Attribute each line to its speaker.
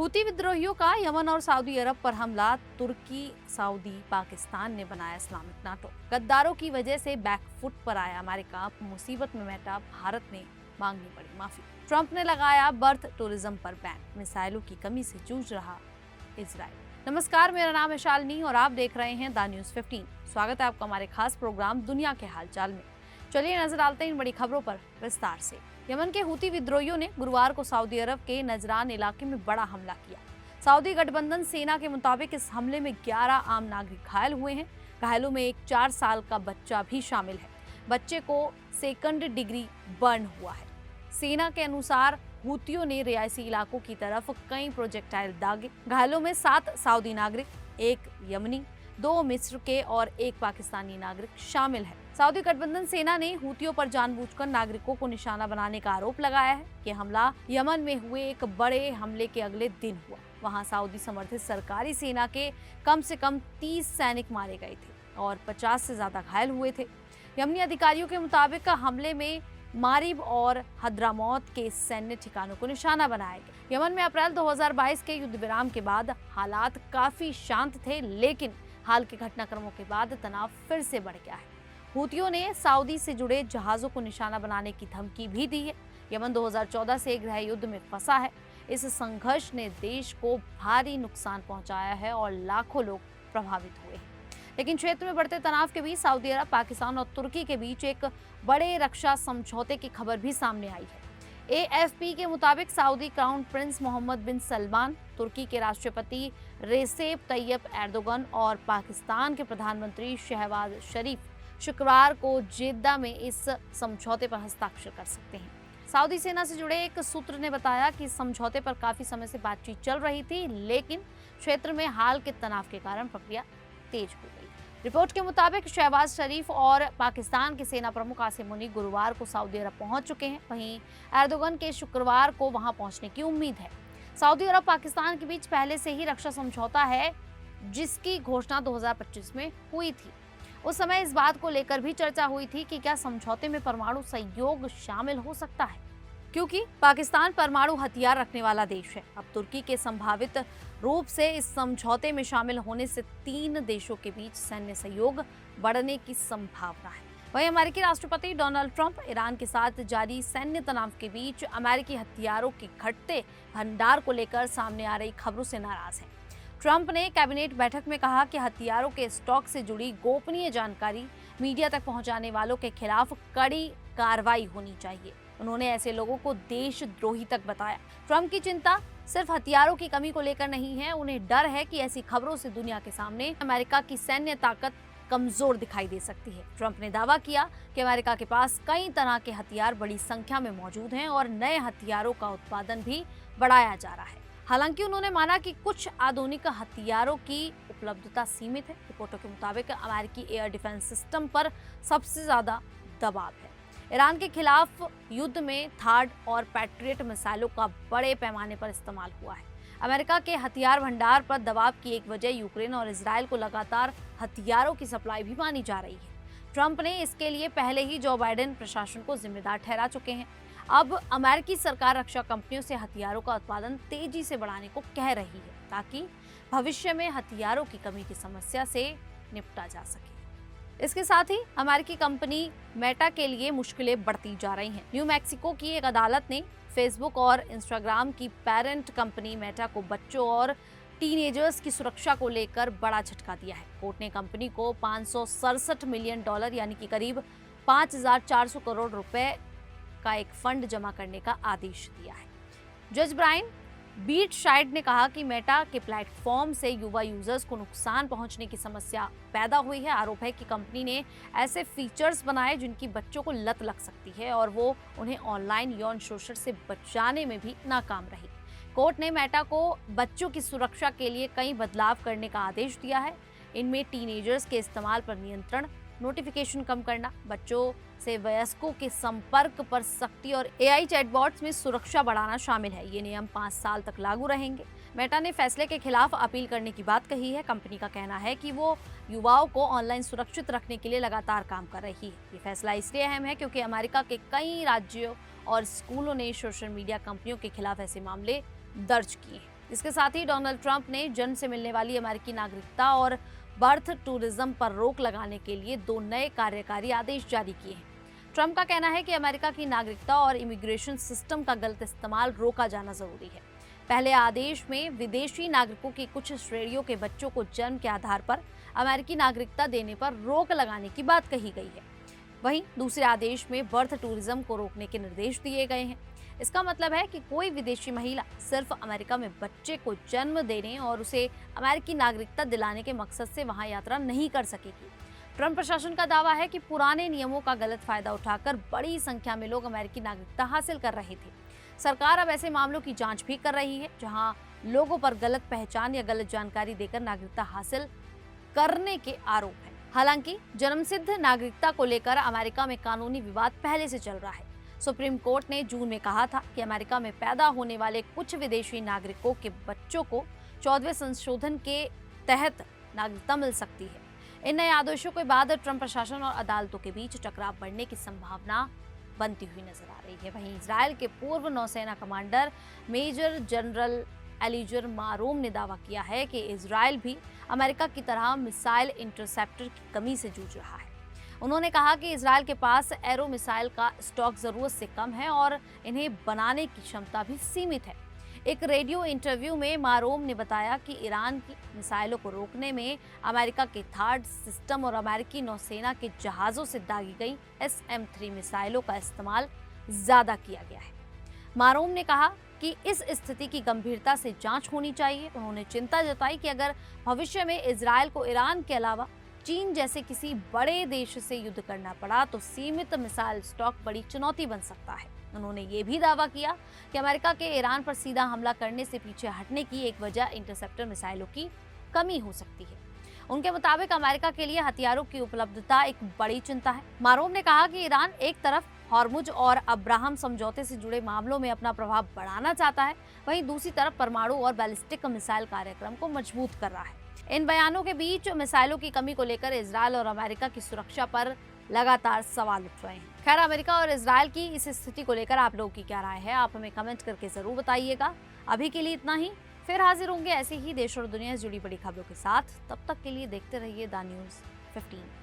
Speaker 1: Houthi विद्रोहियों का Yemen और सऊदी अरब पर हमला, तुर्की, सऊदी, पाकिस्तान ने बनाया इस्लामिक नाटो। गद्दारों की वजह से बैकफुट पर आया अमेरिका, मुसीबत में बैठा भारत ने मांगनी पड़ी माफी। ट्रंप ने लगाया बर्थ टूरिज्म पर बैन, मिसाइलों की कमी से जूझ रहा इजराइल। नमस्कार, मेरा नाम है शालिनी और आप देख रहे हैं द न्यूज़ 15। स्वागत है आपका हमारे खास प्रोग्राम दुनिया के हालचाल में। चलिए नजर डालते हैं इन बड़ी खबरों पर विस्तार से। यमन के हूती विद्रोहियों ने गुरुवार को सऊदी अरब के नजरान इलाके में बड़ा हमला किया। सऊदी गठबंधन सेना के मुताबिक इस हमले में 11 आम नागरिक घायल हुए हैं। घायलों में एक 4 साल का बच्चा भी शामिल है। बच्चे को सेकंड डिग्री बर्न हुआ है। सेना के अनुसार हूतियों ने रियासी इलाकों की तरफ कई प्रोजेक्टाइल दागे। घायलों में 7 सऊदी नागरिक, 1 यमनी, 2 मिस्र के और 1 पाकिस्तानी नागरिक शामिल है। सऊदी गठबंधन सेना ने हूतियों पर जानबूझकर नागरिकों को निशाना बनाने का आरोप लगाया है। ये हमला यमन में हुए एक बड़े हमले के अगले दिन हुआ। वहां सऊदी समर्थित सरकारी सेना के कम से कम 30 सैनिक मारे गए थे और 50 से ज्यादा घायल हुए थे। यमनी अधिकारियों के मुताबिक हमले में मारिब और हद्रामौत के सैन्य ठिकानों को निशाना बनाया गया। यमन में अप्रैल 2022 के युद्ध विराम के बाद हालात काफी शांत थे, लेकिन हाल के घटनाक्रमों के बाद तनाव फिर से बढ़ गया है। हूतियों ने सऊदी से जुड़े जहाजों को निशाना बनाने की धमकी भी दी है। यमन 2014 से गृह युद्ध में फंसा है। इस संघर्ष ने देश को भारी नुकसान पहुंचाया है और लाखों लोग प्रभावित हुए हैं। लेकिन क्षेत्र में बढ़ते तनाव के बीच सऊदी अरब, पाकिस्तान और तुर्की के बीच एक बड़े रक्षा समझौते की खबर भी सामने आई है। AFP के मुताबिक सऊदी क्राउन प्रिंस मोहम्मद बिन सलमान, तुर्की के राष्ट्रपति रेसेप तैयब एर्दोगन और पाकिस्तान के प्रधानमंत्री शहबाज शरीफ शुक्रवार को जेद्दा में इस समझौते पर हस्ताक्षर कर सकते हैं। सऊदी सेना से जुड़े एक सूत्र ने बताया कि इस समझौते पर काफी समय से बातचीत चल रही थी, लेकिन क्षेत्र में हाल के तनाव के कारण प्रक्रिया तेज हो गई। रिपोर्ट के मुताबिक शहबाज शरीफ और पाकिस्तान के सेना प्रमुख आसिम मुनीर गुरुवार को सऊदी अरब पहुंच चुके हैं। वहीं एर्दोगन के शुक्रवार को वहां पहुंचने की उम्मीद है। सऊदी अरब पाकिस्तान के बीच पहले से ही रक्षा समझौता है, जिसकी घोषणा 2025 में हुई थी। उस समय इस बात को लेकर भी चर्चा हुई थी कि क्या समझौते में परमाणु सहयोग शामिल हो सकता है, क्योंकि पाकिस्तान परमाणु हथियार रखने वाला देश है। अब तुर्की के संभावित रूप से इस समझौते में शामिल होने से 3 देशों के बीच सैन्य सहयोग बढ़ने की संभावना है। वहीं अमेरिकी राष्ट्रपति डोनाल्ड ट्रंप ईरान के साथ जारी सैन्य तनाव के बीच अमेरिकी हथियारों के घटते भंडार को लेकर सामने आ रही खबरों से नाराज हैं। ट्रंप ने कैबिनेट बैठक में कहा कि हथियारों के स्टॉक से जुड़ी गोपनीय जानकारी मीडिया तक पहुंचाने वालों के खिलाफ कड़ी कार्रवाई होनी चाहिए। उन्होंने ऐसे लोगों को देशद्रोही तक बताया। ट्रंप की चिंता सिर्फ हथियारों की कमी को लेकर नहीं है, उन्हें डर है कि ऐसी खबरों से दुनिया के सामने अमेरिका की सैन्य ताकत कमजोर दिखाई दे सकती है। ट्रंप ने दावा किया कि अमेरिका के पास कई तरह के हथियार बड़ी संख्या में मौजूद हैं और नए हथियारों का उत्पादन भी बढ़ाया जा रहा है। हालांकि उन्होंने माना कि कुछ आधुनिक हथियारों की उपलब्धता सीमित है। रिपोर्टों के मुताबिक अमेरिकी एयर डिफेंस सिस्टम पर सबसे ज्यादा दबाव है। ईरान के खिलाफ युद्ध में थार्ड और पैट्रियट मिसाइलों का बड़े पैमाने पर इस्तेमाल हुआ है। अमेरिका के हथियार भंडार पर दबाव की एक वजह यूक्रेन और इजराइल को लगातार हथियारों की सप्लाई भी मानी जा रही है। ट्रंप ने इसके लिए पहले ही जो बाइडेन प्रशासन को जिम्मेदार ठहरा चुके हैं। अब अमेरिकी सरकार रक्षा कंपनियों से हथियारों का उत्पादन तेजी से बढ़ाने को कह रही है, ताकि भविष्य में हथियारों की कमी की समस्या से निपटा जा सके। इसके साथ ही अमेरिकी कंपनी मेटा के लिए मुश्किलें बढ़ती जा रही हैं। न्यू मैक्सिको की एक अदालत ने फेसबुक और इंस्टाग्राम की पेरेंट कंपनी मेटा को बच्चों और टीनेजर्स की सुरक्षा को लेकर बड़ा झटका दिया है। कोर्ट ने कंपनी को $567 मिलियन यानी कि करीब 5,400 करोड़ रुपए का एक फंड जमा करने का आदेश दिया है। जज ब्रायन बीटशाइड ने कहा कि मेटा के प्लेटफॉर्म से युवा यूजर्स को नुकसान पहुंचने की समस्या पैदा हुई है। आरोप है कि कंपनी ने ऐसे फीचर्स बनाए जिनकी बच्चों को लत लग सकती है और वो उन्हें ऑनलाइन यौन शोषण से बचाने में भी नाकाम रही। कोर्ट ने मेटा को बच्चों की सुरक्षा के लिए कई बदलाव करने का आदेश दिया है। इनमें टीनेजर्स के इस्तेमाल पर नियंत्रण, नोटिफिकेशन कम करना, बच्चों से वयस्कों के संपर्क पर सख्ती और AI चैटबॉट्स में सुरक्षा बढ़ाना शामिल है। ये नियम 5 साल तक लागू रहेंगे। मेटा ने फैसले के खिलाफ अपील करने की बात कही है। कंपनी का कहना है कि वो युवाओं को ऑनलाइन सुरक्षित रखने के लिए लगातार काम कर रही है। ये फैसला इसलिए अहम है क्योंकि अमेरिका के कई राज्यों और स्कूलों ने सोशल मीडिया कंपनियों के खिलाफ ऐसे मामले दर्ज किए हैं। इसके साथ ही डोनाल्ड ट्रंप ने जन्म से मिलने वाली अमेरिकी नागरिकता और बर्थ टूरिज्म पर रोक लगाने के लिए 2 नए कार्यकारी आदेश जारी किए हैं। ट्रंप का कहना है कि अमेरिका की नागरिकता और इमिग्रेशन सिस्टम का गलत इस्तेमाल रोका जाना जरूरी है। पहले आदेश में विदेशी नागरिकों की कुछ श्रेणियों के बच्चों को जन्म के आधार पर अमेरिकी नागरिकता देने पर रोक लगाने की बात कही गई है। वहीं दूसरे आदेश में बर्थ टूरिज्म को रोकने के निर्देश दिए गए हैं। इसका मतलब है कि कोई विदेशी महिला सिर्फ अमेरिका में बच्चे को जन्म देने और उसे अमेरिकी नागरिकता दिलाने के मकसद से वहां यात्रा नहीं कर सकेगी। ट्रंप प्रशासन का दावा है कि पुराने नियमों का गलत फायदा उठाकर बड़ी संख्या में लोग अमेरिकी नागरिकता हासिल कर रहे थे। सरकार अब ऐसे मामलों की जांच भी कर रही है जहां लोगों पर गलत पहचान या गलत जानकारी देकर नागरिकता हासिल करने के आरोप हैं। हालांकि जन्मसिद्ध नागरिकता को लेकर अमेरिका में कानूनी विवाद पहले से चल रहा है। सुप्रीम कोर्ट ने जून में कहा था कि अमेरिका में पैदा होने वाले कुछ विदेशी नागरिकों के बच्चों को 14वें संशोधन के तहत नागरिकता मिल सकती है। इन नए आदेशों के बाद ट्रंप प्रशासन और अदालतों के बीच टकराव बढ़ने की संभावना बनती हुई नजर आ रही है। वहीं इजरायल के पूर्व नौसेना कमांडर मेजर जनरल एलिजर मारोम ने दावा किया है कि इजरायल भी अमेरिका की तरह मिसाइल इंटरसेप्टर की कमी से जूझ रहा है। उन्होंने कहा कि इजरायल के पास एरो मिसाइल का स्टॉक जरूरत से कम है और इन्हें बनाने की क्षमता भी सीमित है। एक रेडियो इंटरव्यू में मारोम ने बताया कि ईरान की मिसाइलों को रोकने में अमेरिका के थार्ड सिस्टम और अमेरिकी नौसेना के जहाजों से दागी गई SM-3 मिसाइलों का इस्तेमाल ज्यादा किया गया है। मारोम ने कहा कि इस स्थिति की गंभीरता से जांच होनी चाहिए। उन्होंने चिंता जताई कि अगर भविष्य में इजरायल को ईरान के अलावा चीन जैसे किसी बड़े देश से युद्ध करना पड़ा तो सीमित मिसाइल स्टॉक बड़ी चुनौती बन सकता है। उन्होंने ये भी दावा किया कि अमेरिका के ईरान पर सीधा हमला करने से पीछे हटने की एक वजह इंटरसेप्टर मिसाइलों की कमी हो सकती है। उनके मुताबिक अमेरिका के लिए हथियारों की उपलब्धता एक बड़ी चिंता है। मारोम ने कहा कि ईरान एक तरफ हॉर्मुज और अब्राहम समझौते से जुड़े मामलों में अपना प्रभाव बढ़ाना चाहता है, वहीं दूसरी तरफ परमाणु और बैलिस्टिक मिसाइल कार्यक्रम को मजबूत कर रहा है। इन बयानों के बीच मिसाइलों की कमी को लेकर इजरायल और अमेरिका की सुरक्षा पर लगातार सवाल उठ रहे हैं। खैर, अमेरिका और इजरायल की इस स्थिति को लेकर आप लोगों की क्या राय है, आप हमें कमेंट करके जरूर बताइएगा। अभी के लिए इतना ही, फिर हाजिर होंगे ऐसे ही देश और दुनिया से जुड़ी बड़ी खबरों के साथ। तब तक के लिए देखते रहिए द न्यूज़ 15।